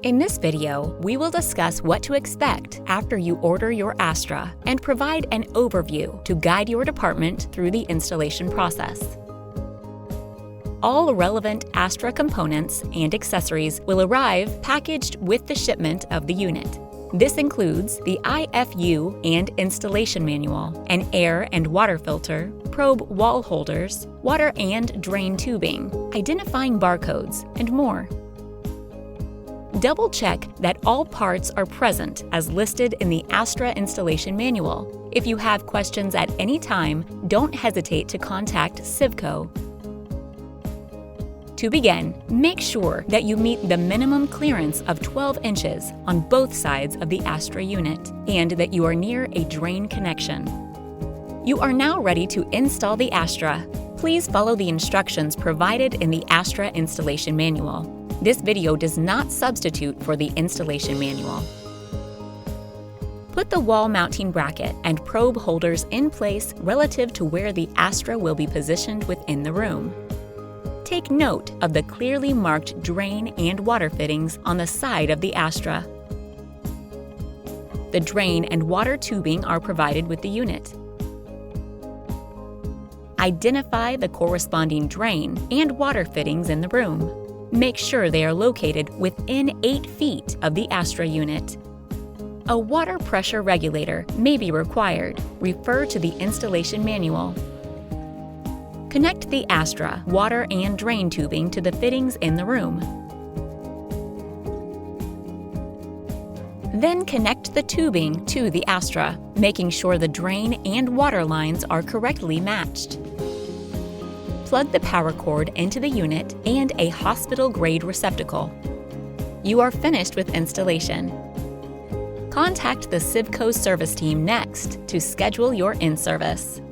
In this video, we will discuss what to expect after you order your ASTRA and provide an overview to guide your department through the installation process. All relevant ASTRA components and accessories will arrive packaged with the shipment of the unit. This includes the IFU and installation manual, an air and water filter, probe wall holders, water and drain tubing, identifying barcodes, and more. Double-check that all parts are present as listed in the ASTRA installation manual. If you have questions at any time, don't hesitate to contact CIVCO. To begin, make sure that you meet the minimum clearance of 12 inches on both sides of the ASTRA unit and that you are near a drain connection. You are now ready to install the ASTRA. Please follow the instructions provided in the ASTRA installation manual. This video does not substitute for the installation manual. Put the wall mounting bracket and probe holders in place relative to where the ASTRA will be positioned within the room. Take note of the clearly marked drain and water fittings on the side of the ASTRA. The drain and water tubing are provided with the unit. Identify the corresponding drain and water fittings in the room. Make sure they are located within 8 feet of the ASTRA unit. A water pressure regulator may be required. Refer to the installation manual. Connect the ASTRA water and drain tubing to the fittings in the room. Then connect the tubing to the ASTRA, making sure the drain and water lines are correctly matched. Plug the power cord into the unit and a hospital-grade receptacle. You are finished with installation. Contact the CIVCO service team next to schedule your in-service.